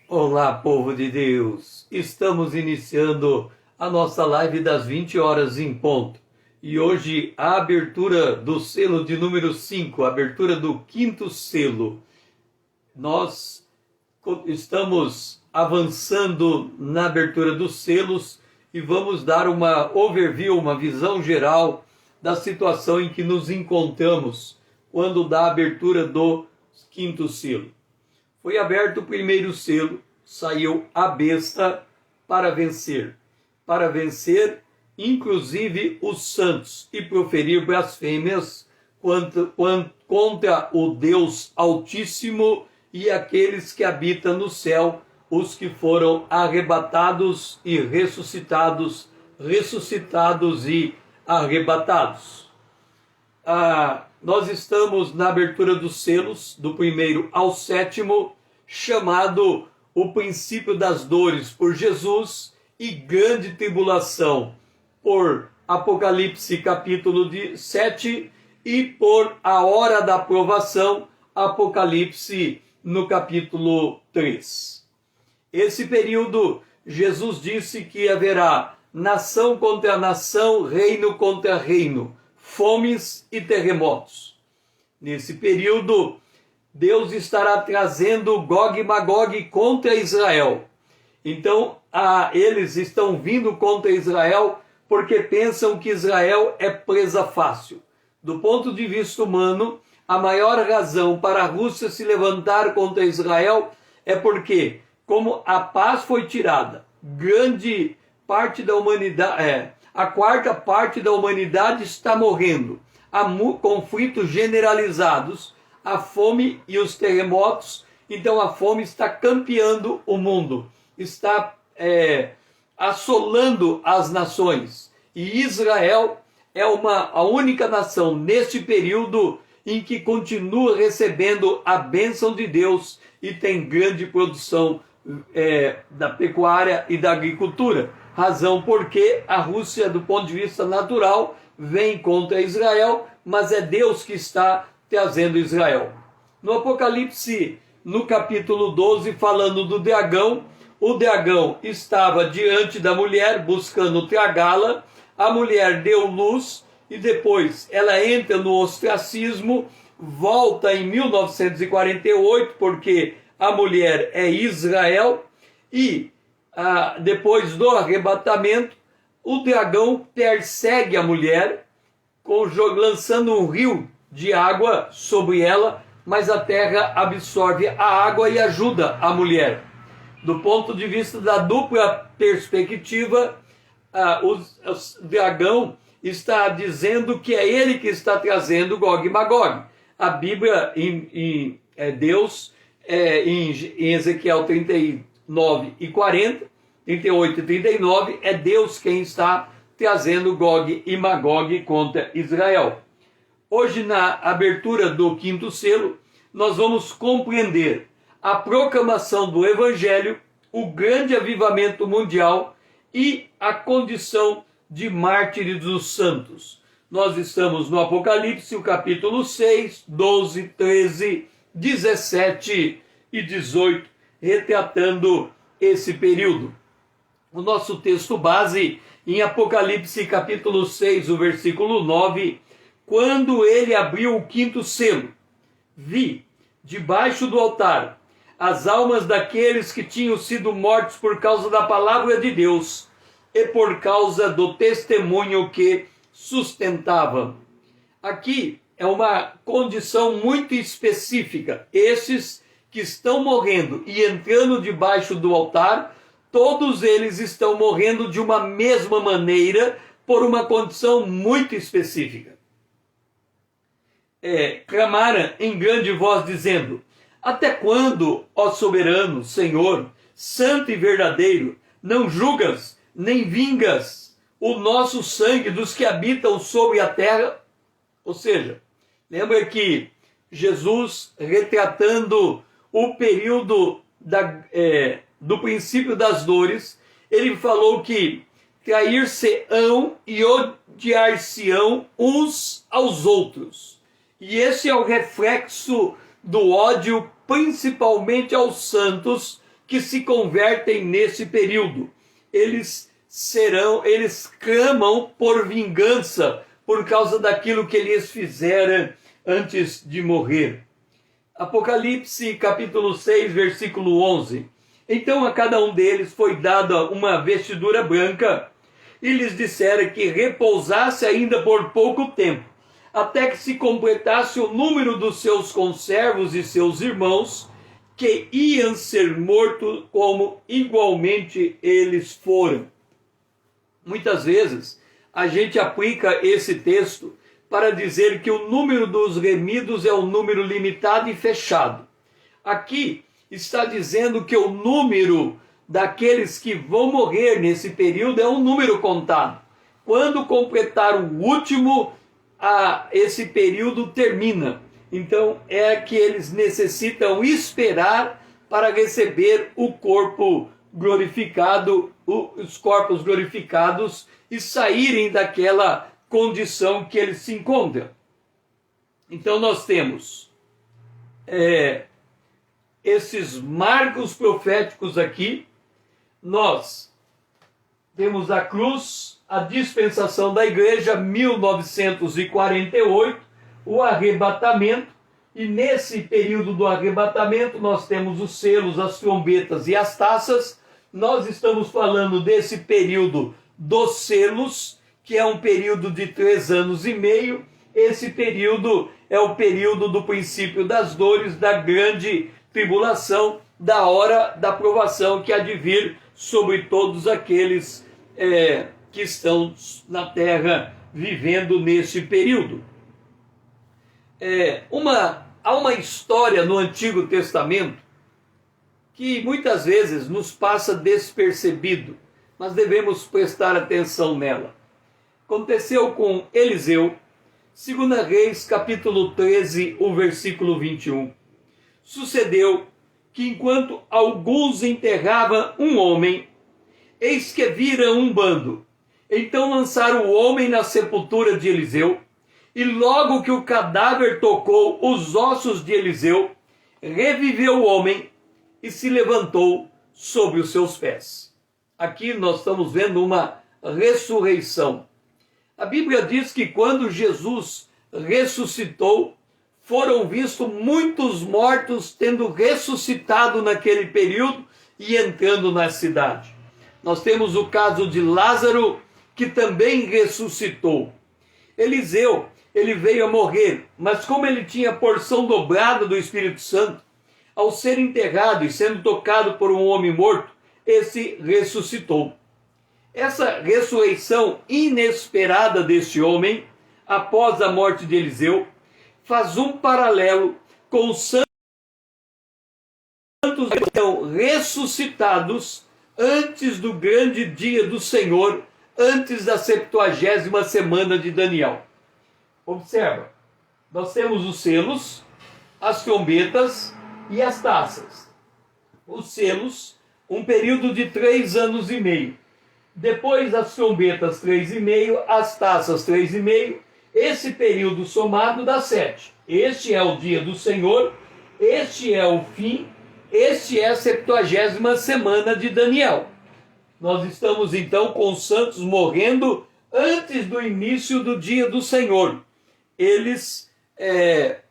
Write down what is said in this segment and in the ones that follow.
Olá, povo de Deus! Estamos iniciando a nossa live das 20 horas em ponto. E hoje a abertura do selo de número 5, a abertura do quinto selo. Nós estamos avançando na abertura dos selos e vamos dar uma overview, uma visão geral da situação em que nos encontramos quando da abertura do quinto selo. Foi aberto o primeiro selo, saiu a besta para vencer inclusive os santos, e proferir blasfêmias contra o Deus Altíssimo e aqueles que habitam no céu, os que foram arrebatados e ressuscitados e arrebatados. Nós estamos na abertura dos selos, do primeiro ao sétimo, chamado o princípio das dores por Jesus e grande tribulação por Apocalipse capítulo 7 e por a hora da provação, Apocalipse no capítulo 3. Esse período, Jesus disse que haverá nação contra nação, reino contra reino, fomes e terremotos. Nesse período, Deus estará trazendo Gog e Magog contra Israel. Então, eles estão vindo contra Israel porque pensam que Israel é presa fácil. Do ponto de vista humano, a maior razão para a Rússia se levantar contra Israel é porque, como a paz foi tirada, grande parte da humanidade, a quarta parte da humanidade está morrendo. Há conflitos generalizados, a fome e os terremotos. Então a fome está campeando o mundo, está assolando as nações. E Israel é a única nação neste período em que continua recebendo a bênção de Deus e tem grande produção da pecuária e da agricultura. Razão porque a Rússia, do ponto de vista natural, vem contra Israel, mas é Deus que está trazendo Israel. No Apocalipse, no capítulo 12, falando do dragão, o dragão estava diante da mulher, buscando tragá-la, a mulher deu luz, e depois ela entra no ostracismo, volta em 1948, porque a mulher é Israel, e depois do arrebatamento, o dragão persegue a mulher, lançando um rio de água sobre ela, mas a terra absorve a água e ajuda a mulher. Do ponto de vista da dupla perspectiva, o dragão está dizendo que é ele que está trazendo Gog e Magog. A Bíblia, Deus, em Ezequiel 39 e 40, 38 e 39, é Deus quem está trazendo Gog e Magog contra Israel. Hoje, na abertura do quinto selo, nós vamos compreender a proclamação do Evangelho, o grande avivamento mundial e a condição de mártires dos santos. Nós estamos no Apocalipse, o capítulo 6, 12, 13, 17 e 18, retratando esse período. O nosso texto base em Apocalipse capítulo 6, o versículo 9, quando ele abriu o quinto selo, vi, debaixo do altar, as almas daqueles que tinham sido mortos por causa da palavra de Deus e por causa do testemunho que sustentavam. Aqui é uma condição muito específica. Esses que estão morrendo e entrando debaixo do altar, todos eles estão morrendo de uma mesma maneira, por uma condição muito específica. Clamaram em grande voz, dizendo: até quando, ó soberano, Senhor, santo e verdadeiro, não julgas, nem vingas o nosso sangue dos que habitam sobre a terra? Ou seja, lembra que Jesus, retratando o período do princípio das dores, ele falou que trair-se-ão e odiar-se-ão uns aos outros. E esse é o reflexo do ódio, principalmente aos santos, que se convertem nesse período. Eles clamam por vingança por causa daquilo que eles fizeram antes de morrer. Apocalipse capítulo 6, versículo 11. Então a cada um deles foi dada uma vestidura branca e lhes disseram que repousasse ainda por pouco tempo, até que se completasse o número dos seus conservos e seus irmãos, que iam ser mortos como igualmente eles foram. Muitas vezes a gente aplica esse texto para dizer que o número dos remidos é um número limitado e fechado. Aqui está dizendo que o número daqueles que vão morrer nesse período é um número contado. Quando completar o último, esse período termina. Então é que eles necessitam esperar para receber o corpo glorificado, os corpos glorificados e saírem daquela condição que eles se encontram. Então nós temos esses marcos proféticos aqui. Nós temos a cruz, a dispensação da igreja, 1948, o arrebatamento, e nesse período do arrebatamento nós temos os selos, as trombetas e as taças. Nós estamos falando desse período dos selos, que é um período de 3 anos e meio. Esse período é o período do princípio das dores, da grande tribulação, da hora da provação que há de vir sobre todos aqueles que estão na terra vivendo nesse período. Há uma história no Antigo Testamento que muitas vezes nos passa despercebido, mas devemos prestar atenção nela. Aconteceu com Eliseu, 2 Reis, capítulo 13, o versículo 21. Sucedeu que enquanto alguns enterravam um homem, eis que viram um bando. Então lançaram o homem na sepultura de Eliseu, e logo que o cadáver tocou os ossos de Eliseu, reviveu o homem e se levantou sobre os seus pés. Aqui nós estamos vendo uma ressurreição. A Bíblia diz que quando Jesus ressuscitou, foram vistos muitos mortos tendo ressuscitado naquele período e entrando na cidade. Nós temos o caso de Lázaro, que também ressuscitou. Eliseu, ele veio a morrer, mas como ele tinha porção dobrada do Espírito Santo, ao ser enterrado e sendo tocado por um homem morto, esse ressuscitou. Essa ressurreição inesperada deste homem, após a morte de Eliseu, faz um paralelo com os santos que estão ressuscitados antes do grande dia do Senhor, antes da 70ª semana de Daniel. Observa, nós temos os selos, as trombetas e as taças. Os selos, um período de 3 anos e meio. Depois as trombetas 3,5, as taças 3,5. Esse período somado dá 7. Este é o dia do Senhor, este é o fim, este é a 70ª semana de Daniel. Nós estamos então com os santos morrendo antes do início do dia do Senhor.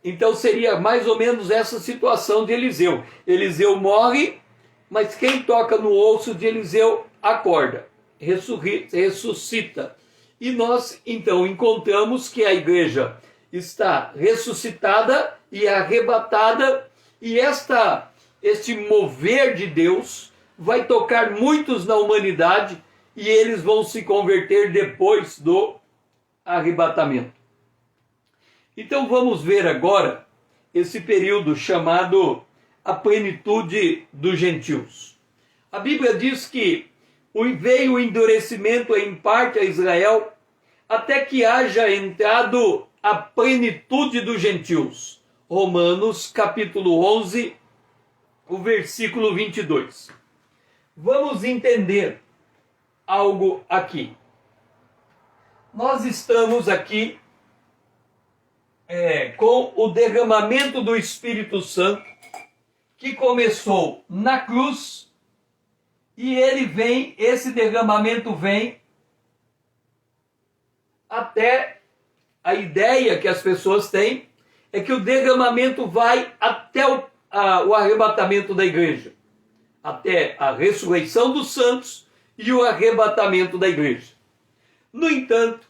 Então seria mais ou menos essa situação de Eliseu. Eliseu morre, mas quem toca no osso de Eliseu acorda, ressuscita. E nós então encontramos que a igreja está ressuscitada e arrebatada, e este mover de Deus vai tocar muitos na humanidade e eles vão se converter depois do arrebatamento. Então vamos ver agora esse período chamado a plenitude dos gentios. A Bíblia diz que veio o endurecimento em parte a Israel, até que haja entrado a plenitude dos gentios. Romanos capítulo 11, o versículo 22. Vamos entender algo aqui. Nós estamos aqui com o derramamento do Espírito Santo, que começou na cruz, e esse derramamento vem até a ideia que as pessoas têm, é que o derramamento vai até o arrebatamento da igreja, até a ressurreição dos santos e o arrebatamento da igreja. No entanto,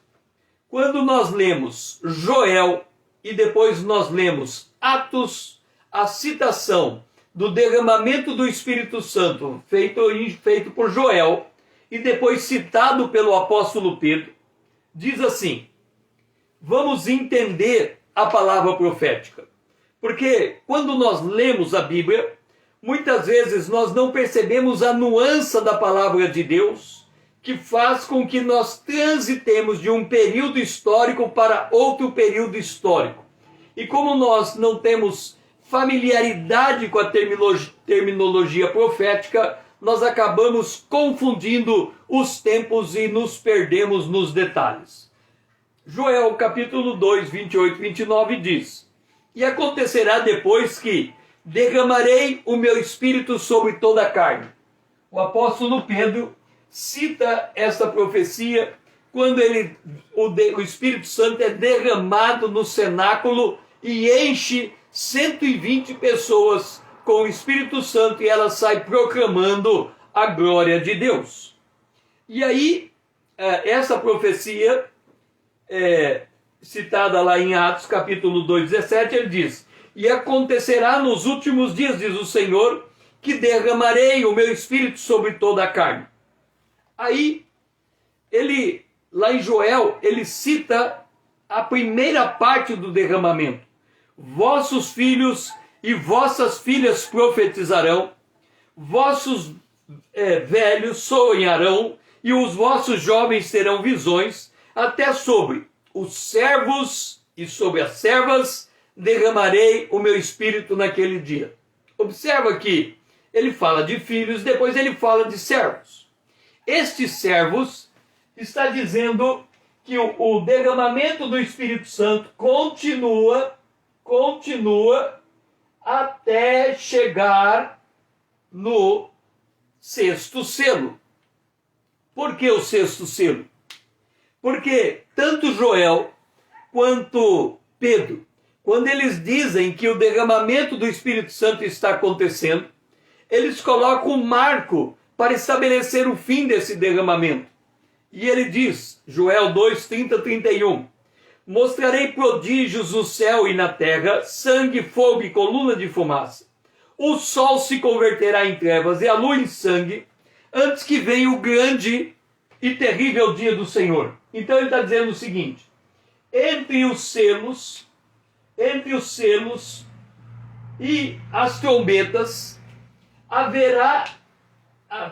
quando nós lemos Joel e depois nós lemos Atos, a citação do derramamento do Espírito Santo feito por Joel e depois citado pelo apóstolo Pedro, diz assim: vamos entender a palavra profética. Porque quando nós lemos a Bíblia, muitas vezes nós não percebemos a nuance da palavra de Deus, que faz com que nós transitemos de um período histórico para outro período histórico. E como nós não temos familiaridade com a terminologia profética, nós acabamos confundindo os tempos e nos perdemos nos detalhes. Joel capítulo 2, 28 e 29 diz: e acontecerá depois que derramarei o meu espírito sobre toda a carne. O apóstolo Pedro cita essa profecia quando o Espírito Santo é derramado no cenáculo e enche 120 pessoas com o Espírito Santo, e ela sai proclamando a glória de Deus. E aí, essa profecia, citada lá em Atos capítulo 2, 17, ele diz: e acontecerá nos últimos dias, diz o Senhor, que derramarei o meu espírito sobre toda a carne. Aí, lá em Joel, ele cita a primeira parte do derramamento: vossos filhos e vossas filhas profetizarão, vossos velhos sonharão, e os vossos jovens terão visões, até sobre os servos e sobre as servas derramarei o meu espírito naquele dia. Observa que ele fala de filhos, depois ele fala de servos. Estes servos está dizendo que o derramamento do Espírito Santo continua até chegar no sexto selo. Por que o sexto selo? Porque tanto Joel quanto Pedro, quando eles dizem que o derramamento do Espírito Santo está acontecendo, eles colocam um marco para estabelecer o fim desse derramamento. E ele diz, Joel 2, 30, 31, mostrarei prodígios no céu e na terra, sangue, fogo e coluna de fumaça. O sol se converterá em trevas e a lua em sangue, antes que venha o grande e terrível dia do Senhor. Então ele está dizendo o seguinte: entre os selos e as trombetas haverá,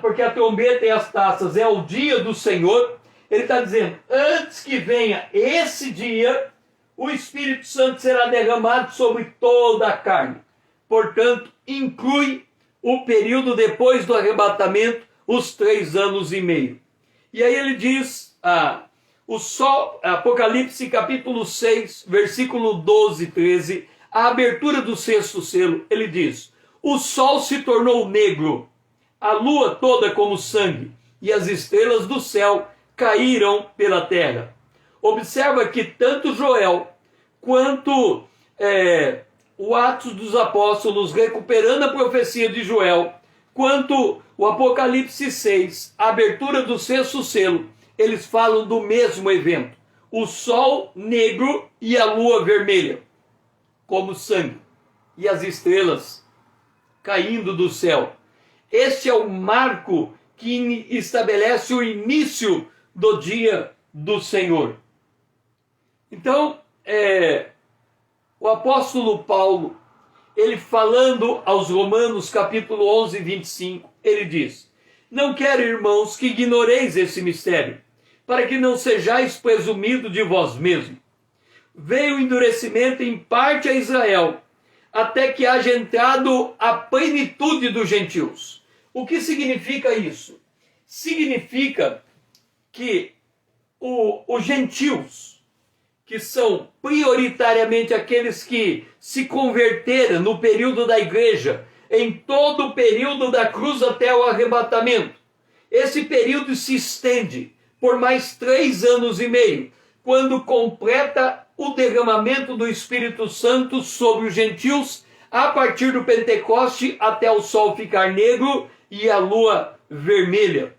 porque a trombeta e as taças é o dia do Senhor. Ele está dizendo, antes que venha esse dia, o Espírito Santo será derramado sobre toda a carne. Portanto, inclui o período depois do arrebatamento, os 3 anos e meio. E aí ele diz, Apocalipse capítulo 6, versículo 12 e 13, a abertura do sexto selo, ele diz: o sol se tornou negro, a lua toda como sangue, e as estrelas do céu caíram pela terra. Observa que tanto Joel quanto o Atos dos Apóstolos, recuperando a profecia de Joel, quanto o Apocalipse 6, a abertura do sexto selo, eles falam do mesmo evento: o sol negro e a lua vermelha, como sangue, e as estrelas caindo do céu. Este é o marco que estabelece o início do dia do Senhor. Então, o apóstolo Paulo, ele falando aos Romanos capítulo 11, 25, ele diz: não quero, irmãos, que ignoreis esse mistério, para que não sejais presumido de vós mesmos. Veio o endurecimento em parte a Israel, até que haja entrado a plenitude dos gentios. O que significa isso? Significa que os gentios, que são prioritariamente aqueles que se converteram no período da igreja, em todo o período da cruz até o arrebatamento. Esse período se estende por mais 3 anos e meio, quando completa o derramamento do Espírito Santo sobre os gentios, a partir do Pentecoste até o sol ficar negro e a lua vermelha.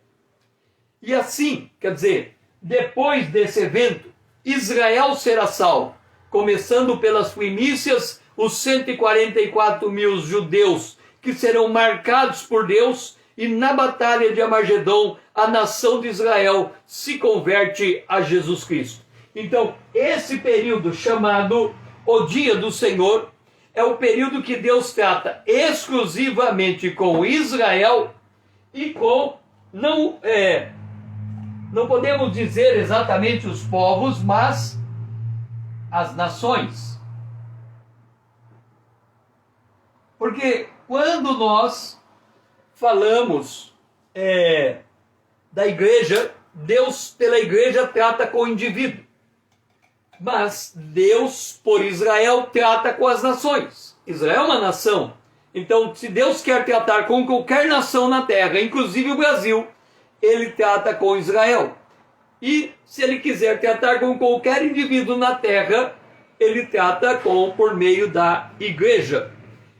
E assim, quer dizer, depois desse evento, Israel será salvo, começando pelas primícias, os 144 mil judeus que serão marcados por Deus, e na batalha de Armagedon, a nação de Israel se converte a Jesus Cristo. Então, esse período chamado o Dia do Senhor é o período que Deus trata exclusivamente com Israel e com, não podemos dizer exatamente os povos, mas as nações. Porque quando nós falamos da igreja, Deus pela igreja trata com o indivíduo. Mas Deus, por Israel, trata com as nações. Israel é uma nação. Então, se Deus quer tratar com qualquer nação na terra, inclusive o Brasil, ele trata com Israel. E se ele quiser tratar com qualquer indivíduo na terra, ele trata por meio da igreja.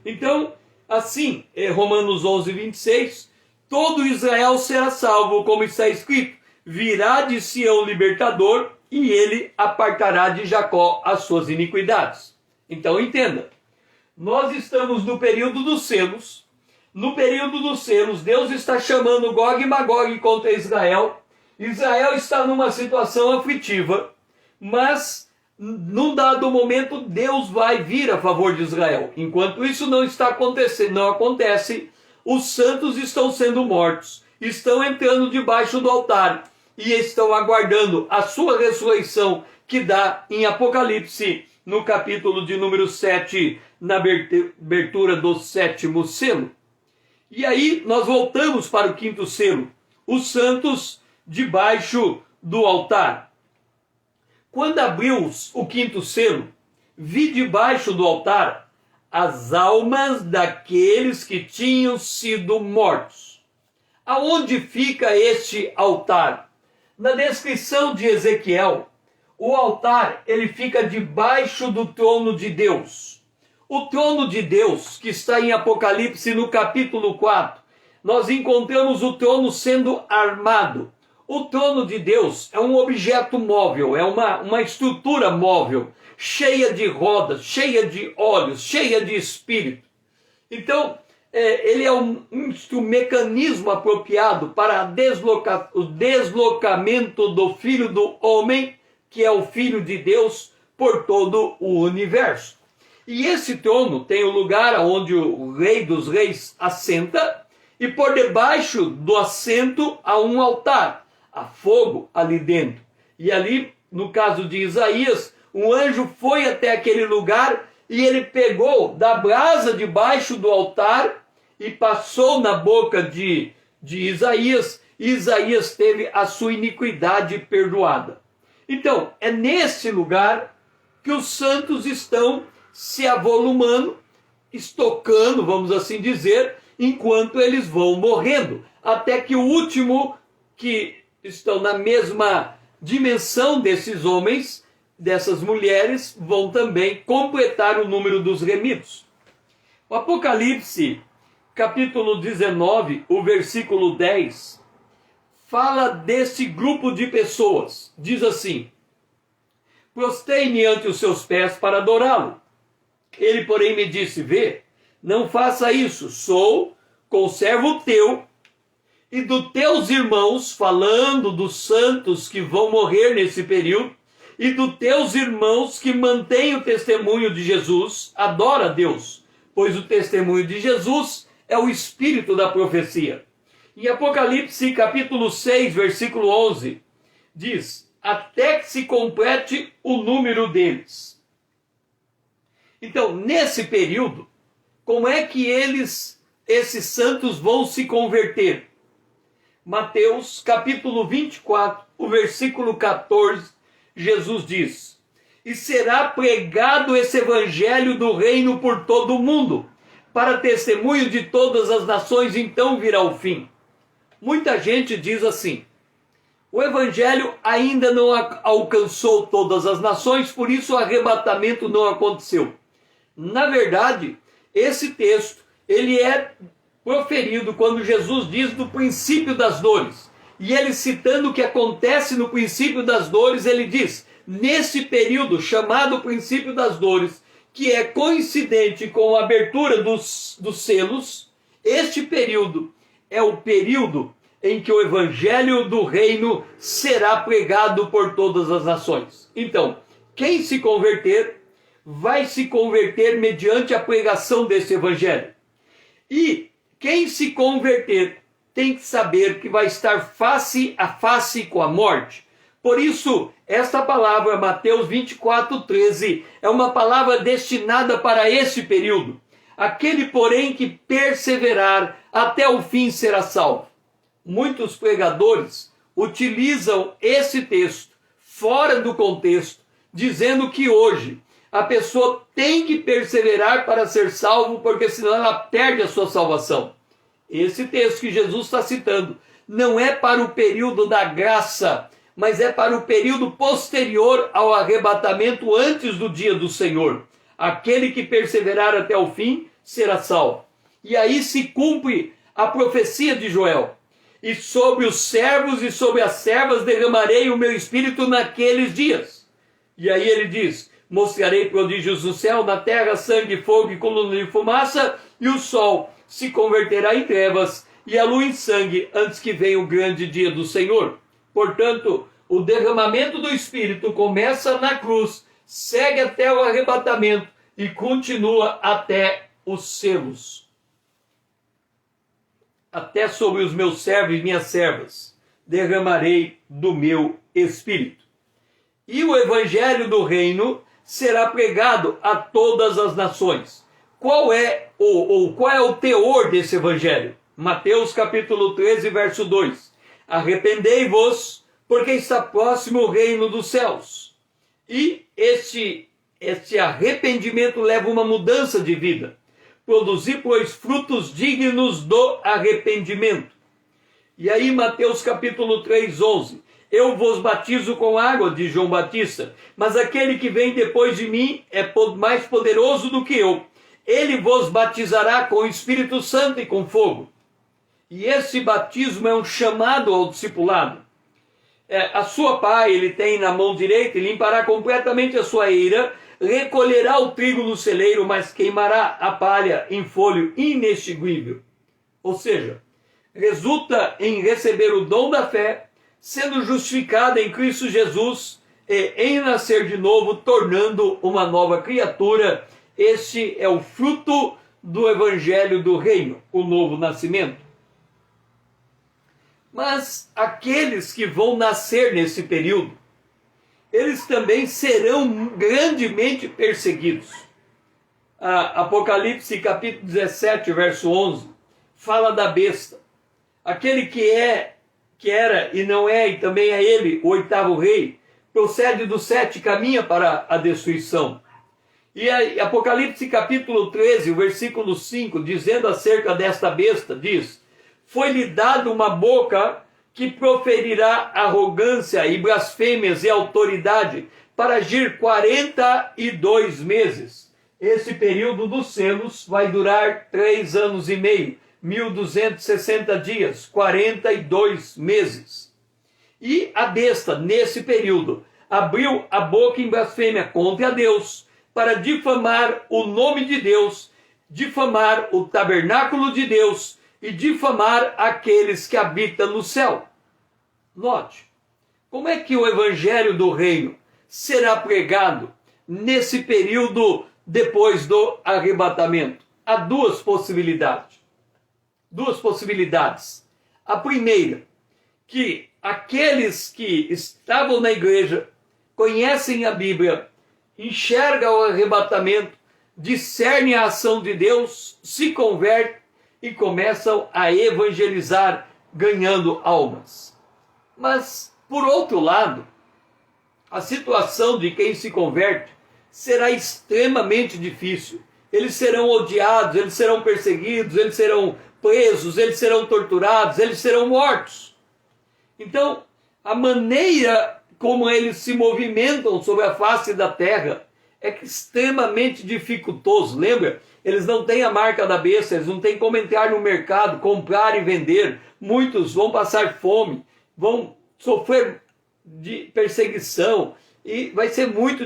Então, assim, Romanos 11, 26, todo Israel será salvo, como está escrito, virá de Sião o libertador, e ele apartará de Jacó as suas iniquidades. Então entenda, nós estamos no período dos selos. No período dos selos, Deus está chamando Gog e Magog contra Israel. Israel está numa situação aflitiva, mas num dado momento Deus vai vir a favor de Israel. Enquanto isso não está acontecendo, não acontece, os santos estão sendo mortos, estão entrando debaixo do altar e estão aguardando a sua ressurreição, que dá em Apocalipse, no capítulo de número 7, na abertura do 7º selo. E aí nós voltamos para o 5º selo, os santos debaixo do altar. Quando abriu o 5º selo, vi debaixo do altar as almas daqueles que tinham sido mortos. Aonde fica este altar? Na descrição de Ezequiel, o altar ele fica debaixo do trono de Deus. O trono de Deus, que está em Apocalipse no capítulo 4, nós encontramos o trono sendo armado. O trono de Deus é um objeto móvel, é uma estrutura móvel, cheia de rodas, cheia de olhos, cheia de espírito. Então, ele é um mecanismo apropriado para o deslocamento do Filho do Homem, que é o Filho de Deus, por todo o universo. E esse trono tem o lugar onde o Rei dos Reis assenta, e por debaixo do assento há um altar, há fogo ali dentro. E ali, no caso de Isaías, um anjo foi até aquele lugar e ele pegou da brasa debaixo do altar e passou na boca de Isaías, e Isaías teve a sua iniquidade perdoada. Então, é nesse lugar que os santos estão se avolumando, estocando, vamos assim dizer, enquanto eles vão morrendo, até que o último, que estão na mesma dimensão desses homens, dessas mulheres, vão também completar o número dos remidos. O Apocalipse, capítulo 19, o versículo 10, fala desse grupo de pessoas. Diz assim: prostei-me ante os seus pés para adorá-lo. Ele, porém, me disse: vê, não faça isso, sou conservo teu e dos teus irmãos, falando dos santos que vão morrer nesse período, e dos teus irmãos que mantêm o testemunho de Jesus. Adora a Deus, pois o testemunho de Jesus é o espírito da profecia. Em Apocalipse, capítulo 6, versículo 11, diz: até que se complete o número deles. Então, nesse período, como é que esses santos vão se converter? Mateus, capítulo 24, o versículo 14, Jesus diz: e será pregado esse evangelho do reino por todo o mundo, para testemunho de todas as nações, então virá o fim. Muita gente diz assim: o evangelho ainda não alcançou todas as nações, por isso o arrebatamento não aconteceu. Na verdade, esse texto, ele é proferido quando Jesus diz do princípio das dores. E ele, citando o que acontece no princípio das dores, ele diz: nesse período chamado princípio das dores, que é coincidente com a abertura dos selos, este período é o período em que o evangelho do reino será pregado por todas as nações. Então, quem se converter, vai se converter mediante a pregação desse evangelho. E quem se converter tem que saber que vai estar face a face com a morte. Por isso, esta palavra, Mateus 24:13, é uma palavra destinada para esse período. Aquele, porém, que perseverar até o fim será salvo. Muitos pregadores utilizam esse texto fora do contexto, dizendo que hoje a pessoa tem que perseverar para ser salvo, porque senão ela perde a sua salvação. Esse texto que Jesus está citando não é para o período da graça, mas é para o período posterior ao arrebatamento, antes do dia do Senhor. Aquele que perseverar até o fim será salvo. E aí se cumpre a profecia de Joel: e sobre os servos e sobre as servas derramarei o meu espírito naqueles dias. E aí ele diz: mostrarei prodígios no céu, na terra, sangue, fogo e coluna de fumaça, e o sol se converterá em trevas e a lua em sangue, antes que venha o grande dia do Senhor. Portanto, o derramamento do Espírito começa na cruz, segue até o arrebatamento e continua até os selos. Até sobre os meus servos e minhas servas derramarei do meu Espírito. E o evangelho do reino será pregado a todas as nações. Qual é o teor desse evangelho? Mateus capítulo 13, verso 2. Arrependei-vos, porque está próximo o reino dos céus. E este arrependimento leva uma mudança de vida. Produzir, pois, frutos dignos do arrependimento. E aí, Mateus capítulo 3, 11. Eu vos batizo com água, diz João Batista, mas aquele que vem depois de mim é mais poderoso do que eu. Ele vos batizará com o Espírito Santo e com fogo. E esse batismo é um chamado ao discipulado. A sua pá ele tem na mão direita, e limpará completamente a sua eira, recolherá o trigo no celeiro, mas queimará a palha em folho inextinguível. Ou seja, resulta em receber o dom da fé, sendo justificada em Cristo Jesus, e em nascer de novo, tornando uma nova criatura. Este é o fruto do evangelho do reino, o novo nascimento. Mas aqueles que vão nascer nesse período, eles também serão grandemente perseguidos. Apocalipse capítulo 17, verso 11, fala da besta. Aquele que era e não é, e também é ele, o oitavo rei, procede do 7, caminha para a destruição. E Apocalipse capítulo 13, o versículo 5, dizendo acerca desta besta, diz: foi-lhe dado uma boca que proferirá arrogância e blasfêmias e autoridade para agir 42 meses. Esse período dos selos vai durar 3 anos e meio, 1260 dias, 42 meses. E a besta, nesse período, abriu a boca em blasfêmia contra Deus, para difamar o nome de Deus, difamar o tabernáculo de Deus e difamar aqueles que habitam no céu. Note, como é que o evangelho do reino será pregado nesse período depois do arrebatamento? Há duas possibilidades. A primeira, que aqueles que estavam na igreja, conhecem a Bíblia, enxergam o arrebatamento, discernem a ação de Deus, se convertem e começam a evangelizar, ganhando almas. Mas, por outro lado, a situação de quem se converte será extremamente difícil. eles serão odiados, eles serão perseguidos, eles serão presos, eles serão torturados, eles serão mortos. Então, a maneira como eles se movimentam sobre a face da terra é extremamente dificultoso. Lembra? Eles não têm a marca da besta, eles não têm como entrar no mercado, comprar e vender. Muitos vão passar fome, vão sofrer de perseguição, e vai ser muito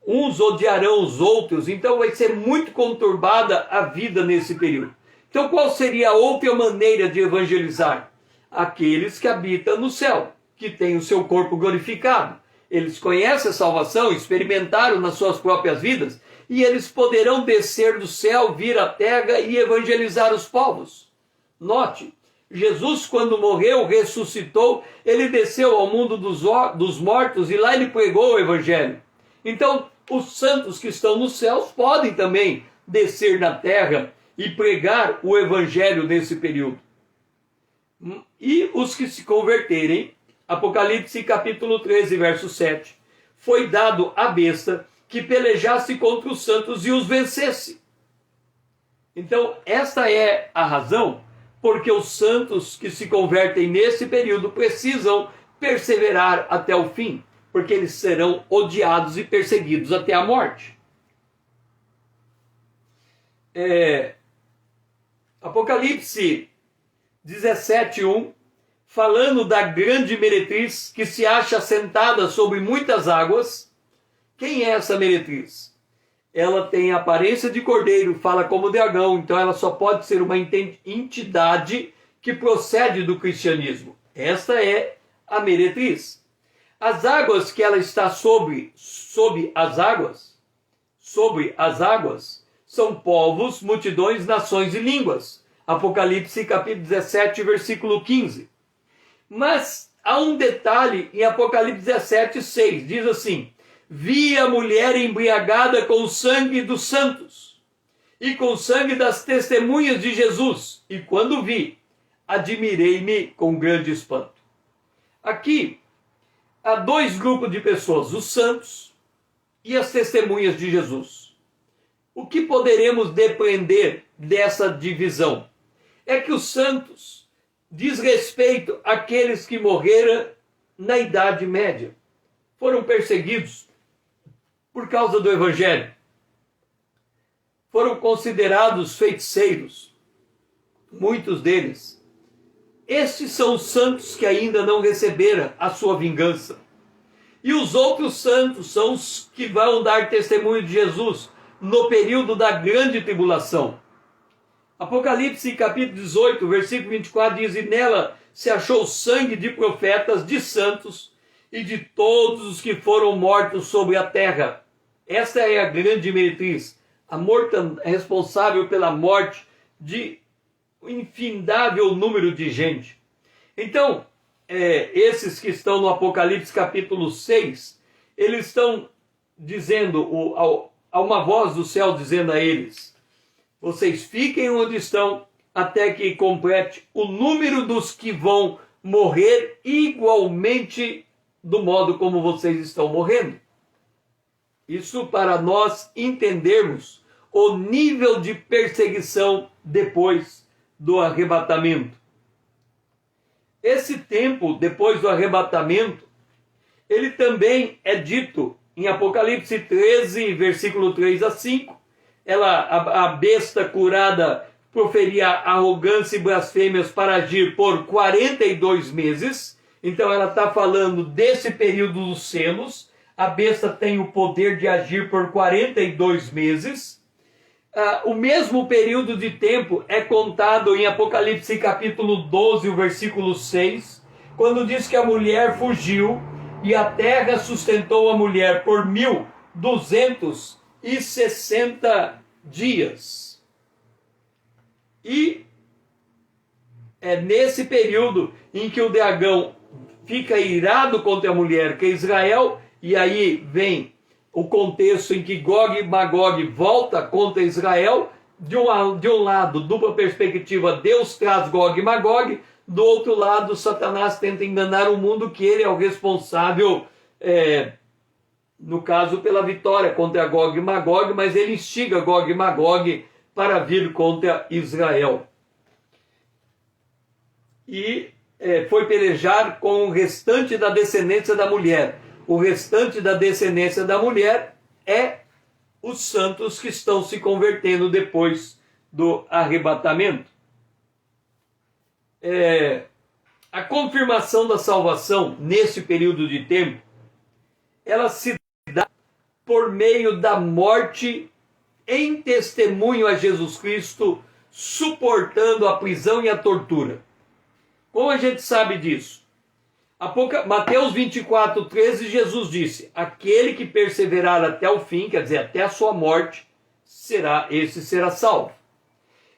uns odiarão os outros, então vai ser muito conturbada a vida nesse período. Então qual seria a outra maneira de evangelizar? Aqueles que habitam no céu, que têm o seu corpo glorificado. Eles conhecem a salvação, experimentaram nas suas próprias vidas, e eles poderão descer do céu, vir à terra e evangelizar os povos. Note, Jesus, quando morreu, ressuscitou, ele desceu ao mundo dos mortos e lá ele pregou o evangelho. Então, os santos que estão nos céus podem também descer na terra e pregar o evangelho nesse período. E os que se converterem, Apocalipse capítulo 13, verso 7, foi dado à besta que pelejasse contra os santos e os vencesse. Então, esta é a razão porque os santos que se convertem nesse período precisam perseverar até o fim, porque eles serão odiados e perseguidos até a morte. Apocalipse 17:1, falando da grande meretriz que se acha sentada sobre muitas águas. Quem é essa meretriz? Ela tem a aparência de cordeiro, fala como dragão, então ela só pode ser uma entidade que procede do cristianismo. Esta é a meretriz. As águas que ela está sobre as águas, são povos, multidões, nações e línguas. Apocalipse capítulo 17, versículo 15. Mas há um detalhe em Apocalipse 17, 6, diz assim: vi a mulher embriagada com o sangue dos santos e com o sangue das testemunhas de Jesus. E quando vi, admirei-me com grande espanto. Aqui há dois grupos de pessoas, os santos e as testemunhas de Jesus. O que poderemos depreender dessa divisão? É que os santos diz respeito àqueles que morreram na Idade Média. Foram perseguidos por causa do Evangelho. Foram considerados feiticeiros, muitos deles. Estes são os santos que ainda não receberam a sua vingança. E os outros santos são os que vão dar testemunho de Jesus no período da grande tribulação. Apocalipse capítulo 18, versículo 24 diz: e nela se achou o sangue de profetas, de santos e de todos os que foram mortos sobre a terra. Esta é a grande meretriz, a responsável pela morte de um infindável número de gente. Então, esses que estão no Apocalipse capítulo 6, eles estão dizendo, há uma voz do céu dizendo a eles: vocês fiquem onde estão até que complete o número dos que vão morrer igualmente do modo como vocês estão morrendo. Isso para nós entendermos o nível de perseguição depois do arrebatamento. Esse tempo depois do arrebatamento, ele também é dito em Apocalipse 13, versículo 3 a 5. A besta curada proferia arrogância e blasfêmias para agir por 42 meses. Então ela está falando desse período dos selos. A besta tem o poder de agir por 42 meses. O mesmo período de tempo é contado em Apocalipse capítulo 12, o versículo 6, quando diz que a mulher fugiu e a terra sustentou a mulher por 1260 dias. E é nesse período em que o dragão fica irado contra a mulher, que é Israel, e aí vem o contexto em que Gog e Magog volta contra Israel. De um lado, dupla perspectiva, Deus traz Gog e Magog. Do outro lado, Satanás tenta enganar o mundo, que ele é o responsável no caso pela vitória contra Gog e Magog, mas ele instiga Gog e Magog para vir contra Israel. E foi pelejar com o restante da descendência da mulher. O restante da descendência da mulher é os santos que estão se convertendo depois do arrebatamento. A confirmação da salvação nesse período de tempo, ela se dá por meio da morte em testemunho a Jesus Cristo, suportando a prisão e a tortura. Como a gente sabe disso? Mateus 24, 13, Jesus disse: aquele que perseverar até o fim, quer dizer, até a sua morte, será salvo.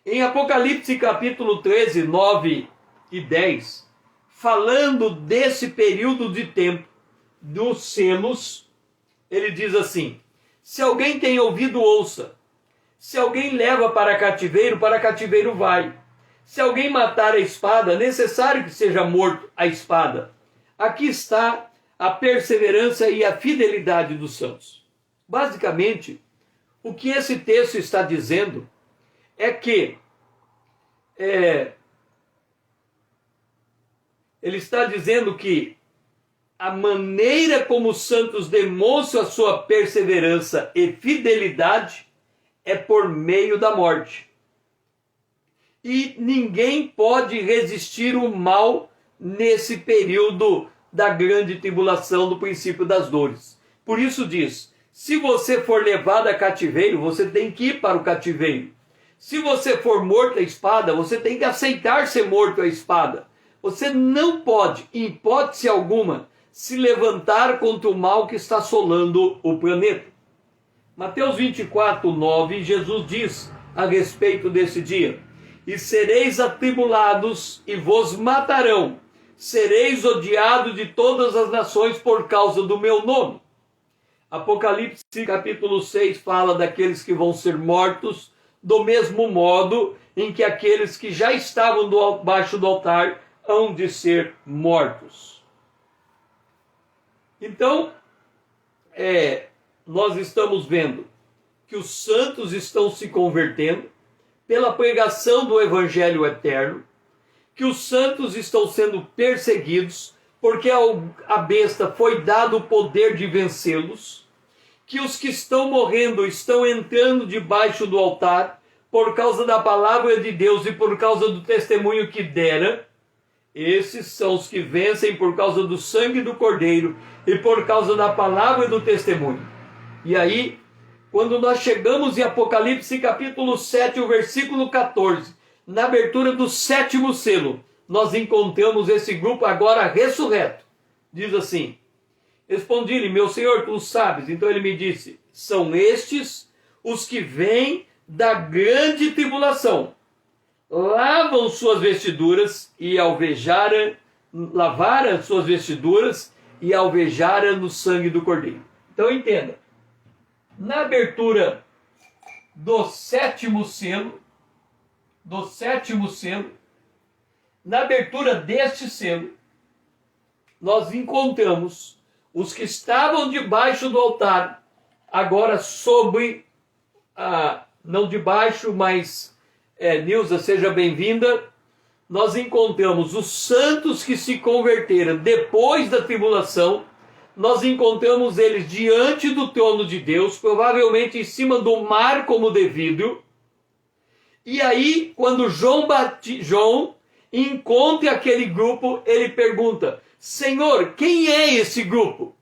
Em Apocalipse capítulo 13, 9 e 10, falando desse período de tempo, dos selos, ele diz assim: se alguém tem ouvido, ouça. Se alguém leva para cativeiro vai. Se alguém matar a espada, é necessário que seja morto a espada. Aqui está a perseverança e a fidelidade dos santos. Basicamente, o que esse texto está dizendo é que ele está dizendo que a maneira como os santos demonstram a sua perseverança e fidelidade é por meio da morte. E ninguém pode resistir o mal nesse período da grande tribulação, do princípio das dores. Por isso diz: se você for levado a cativeiro, você tem que ir para o cativeiro. Se você for morto à espada, você tem que aceitar ser morto à espada. Você não pode, em hipótese alguma, se levantar contra o mal que está assolando o planeta. Mateus 24, 9, Jesus diz a respeito desse dia: e sereis atribulados e vos matarão, sereis odiados de todas as nações por causa do meu nome. Apocalipse capítulo 6 fala daqueles que vão ser mortos do mesmo modo em que aqueles que já estavam debaixo do altar hão de ser mortos. Então, nós estamos vendo que os santos estão se convertendo pela pregação do Evangelho eterno, que os santos estão sendo perseguidos porque a besta foi dado o poder de vencê-los, que os que estão morrendo estão entrando debaixo do altar por causa da palavra de Deus e por causa do testemunho que dera. Esses são os que vencem por causa do sangue do Cordeiro e por causa da palavra do testemunho. E aí, quando nós chegamos em Apocalipse capítulo 7, o versículo 14, na abertura do 7º selo, nós encontramos esse grupo agora ressurreto. Diz assim: respondi-lhe, meu Senhor, tu sabes. Então ele me disse: são estes os que vêm da grande tribulação, lavam suas vestiduras e lavaram suas vestiduras e alvejaram no sangue do Cordeiro. Então entenda, na abertura do 7º selo, na abertura deste selo, nós encontramos os que estavam debaixo do altar, agora não debaixo, mas Nilza, seja bem-vinda. Nós encontramos os santos que se converteram depois da tribulação. Nós encontramos eles diante do trono de Deus, provavelmente em cima do mar como de vidro. E aí, quando João encontra aquele grupo, ele pergunta: Senhor, quem é esse grupo?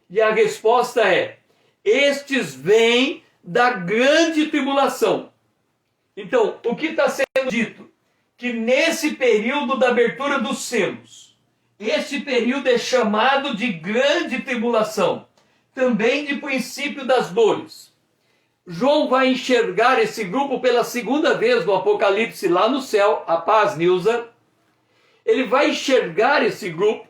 E a resposta é: estes vêm da grande tribulação. Então, o que está sendo dito? Que nesse período da abertura dos selos, este período é chamado de grande tribulação, também de princípio das dores. João vai enxergar esse grupo pela segunda vez no Apocalipse lá no céu. A paz, Nilza. Ele vai enxergar esse grupo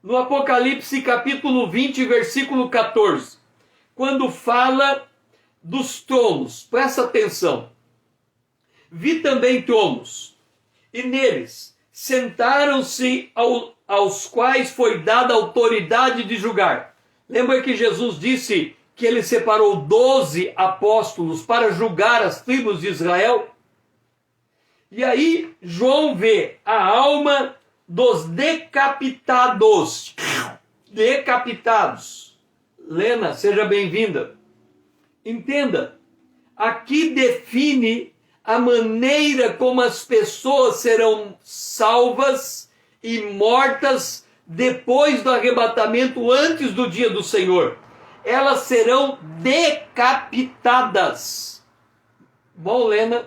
no Apocalipse capítulo 20, versículo 14, quando fala dos tronos. Presta atenção. Vi também tronos, e neles sentaram-se aos quais foi dada autoridade de julgar. Lembra que Jesus disse que ele separou 12 apóstolos para julgar as tribos de Israel? E aí João vê a alma dos decapitados. Decapitados. Lena, seja bem-vinda. Entenda, aqui define a maneira como as pessoas serão salvas e mortas depois do arrebatamento, antes do dia do Senhor. Elas serão decapitadas. Bom, Lena,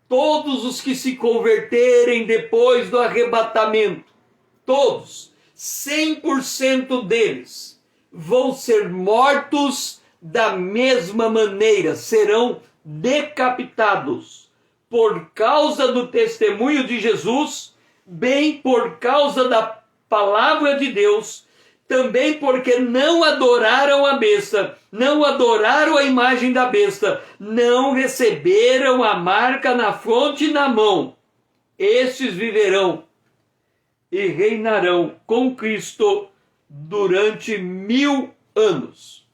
todos os que se converterem depois do arrebatamento, todos, 100% deles, vão ser mortos da mesma maneira, serão decapitados por causa do testemunho de Jesus, bem por causa da palavra de Deus, também porque não adoraram a besta, não adoraram a imagem da besta, não receberam a marca na fronte e na mão. Estes viverão e reinarão com Cristo durante 1000 anos.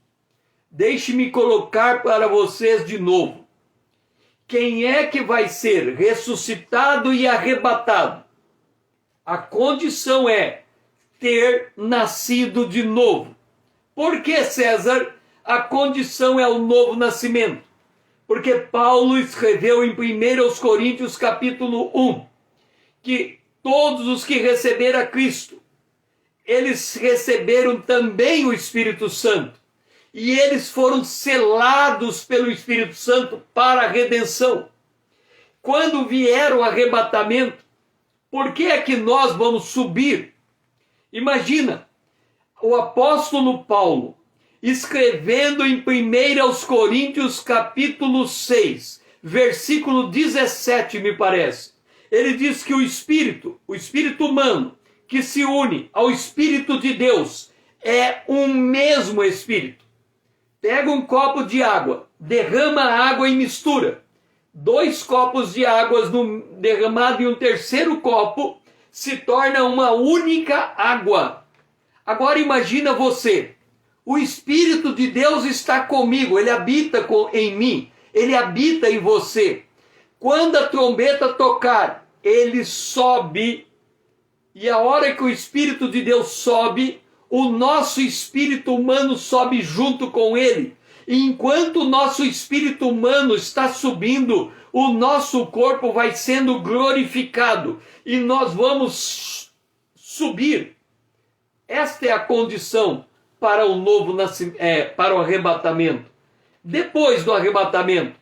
Deixe-me colocar para vocês de novo. Quem é que vai ser ressuscitado e arrebatado? A condição é ter nascido de novo. Por que, César, a condição é o novo nascimento? Porque Paulo escreveu em 1 Coríntios capítulo 1, que todos os que receberam a Cristo, eles receberam também o Espírito Santo. E eles foram selados pelo Espírito Santo para a redenção. Quando vier o arrebatamento, por que é que nós vamos subir? Imagina, o apóstolo Paulo, escrevendo em 1 Coríntios capítulo 6, versículo 17, me parece. Ele diz que o espírito humano, que se une ao Espírito de Deus, é um mesmo Espírito. Pega um copo de água, derrama a água e mistura. 2 copos de água derramado em um terceiro copo, se torna uma única água. Agora imagina você, o Espírito de Deus está comigo, ele habita em mim, ele habita em você. Quando a trombeta tocar, ele sobe, e a hora que o Espírito de Deus sobe, o nosso espírito humano sobe junto com ele. E enquanto o nosso espírito humano está subindo, o nosso corpo vai sendo glorificado e nós vamos subir. Esta é a condição para o novo nascimento, para o arrebatamento. Depois do arrebatamento,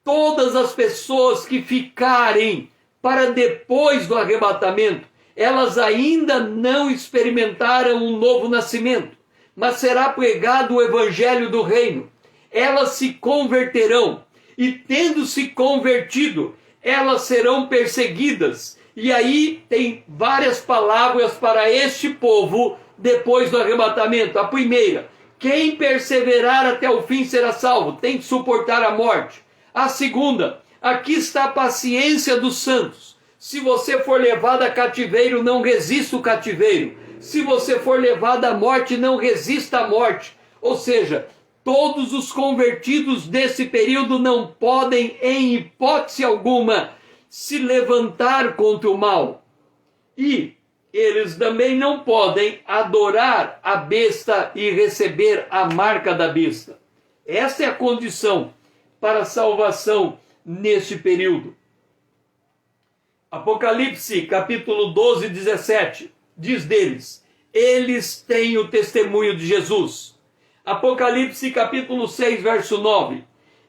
todas as pessoas que ficarem para depois do arrebatamento, elas ainda não experimentaram um novo nascimento, mas será pregado o evangelho do reino. Elas se converterão, e tendo se convertido, elas serão perseguidas. E aí tem várias palavras para este povo depois do arrebatamento. A primeira, quem perseverar até o fim será salvo, tem que suportar a morte. A segunda, aqui está a paciência dos santos. Se você for levado a cativeiro, não resista o cativeiro. Se você for levado à morte, não resista à morte. Ou seja, todos os convertidos desse período não podem, em hipótese alguma, se levantar contra o mal. E eles também não podem adorar a besta e receber a marca da besta. Essa é a condição para a salvação neste período. Apocalipse, capítulo 12, 17, diz deles, eles têm o testemunho de Jesus. Apocalipse, capítulo 6, verso 9,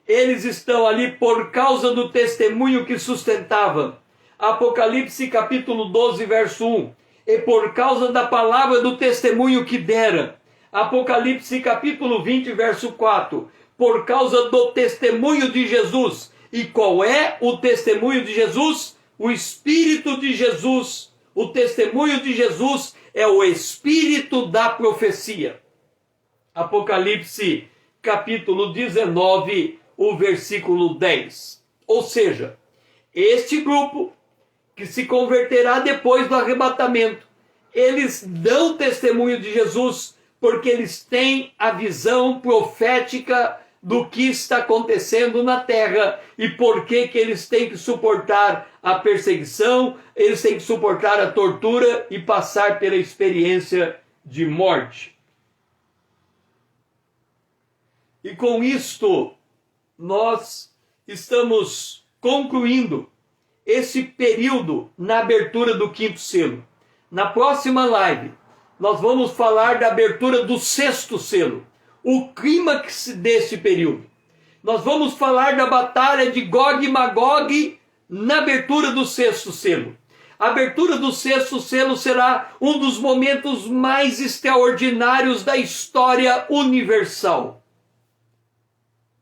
eles estão ali por causa do testemunho que sustentavam. Apocalipse, capítulo 12, verso 1, e por causa da palavra do testemunho que dera. Apocalipse, capítulo 20, verso 4, por causa do testemunho de Jesus. E qual é o testemunho de Jesus? O Espírito de Jesus, o testemunho de Jesus é o Espírito da profecia. Apocalipse, capítulo 19, o versículo 10. Ou seja, este grupo que se converterá depois do arrebatamento, eles dão testemunho de Jesus porque eles têm a visão profética do que está acontecendo na terra e por que eles têm que suportar a perseguição, eles têm que suportar a tortura e passar pela experiência de morte. E com isto, nós estamos concluindo esse período na abertura do quinto selo. Na próxima live, nós vamos falar da abertura do sexto selo, o clímax desse período. Nós vamos falar da batalha de Gog e Magog na abertura do sexto selo. A abertura do sexto selo será um dos momentos mais extraordinários da história universal.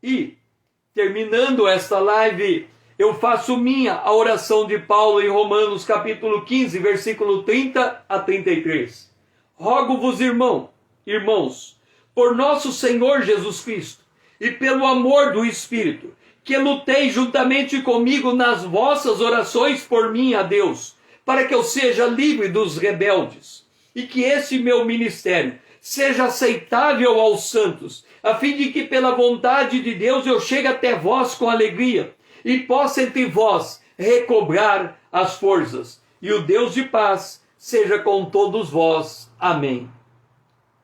E, terminando esta live, eu faço minha a oração de Paulo em Romanos capítulo 15, versículo 30 a 33. Rogo-vos, irmãos, por nosso Senhor Jesus Cristo e pelo amor do Espírito, que luteis juntamente comigo nas vossas orações por mim a Deus, para que eu seja livre dos rebeldes, e que esse meu ministério seja aceitável aos santos, a fim de que pela vontade de Deus eu chegue até vós com alegria, e possa entre vós recobrar as forças. E o Deus de paz seja com todos vós. Amém.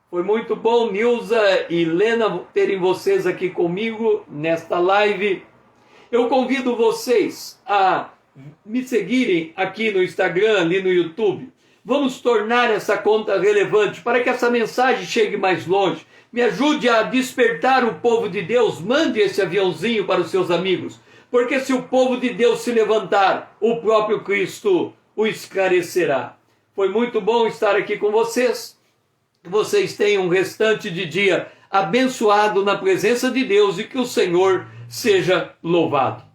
Foi muito bom, Nilza e Lena, terem vocês aqui comigo nesta live. Eu convido vocês a me seguirem aqui no Instagram, ali no YouTube. Vamos tornar essa conta relevante para que essa mensagem chegue mais longe. Me ajude a despertar o povo de Deus. Mande esse aviãozinho para os seus amigos. Porque se o povo de Deus se levantar, o próprio Cristo o esclarecerá. Foi muito bom estar aqui com vocês. Que vocês tenham um restante de dia abençoado na presença de Deus e que o Senhor seja louvado.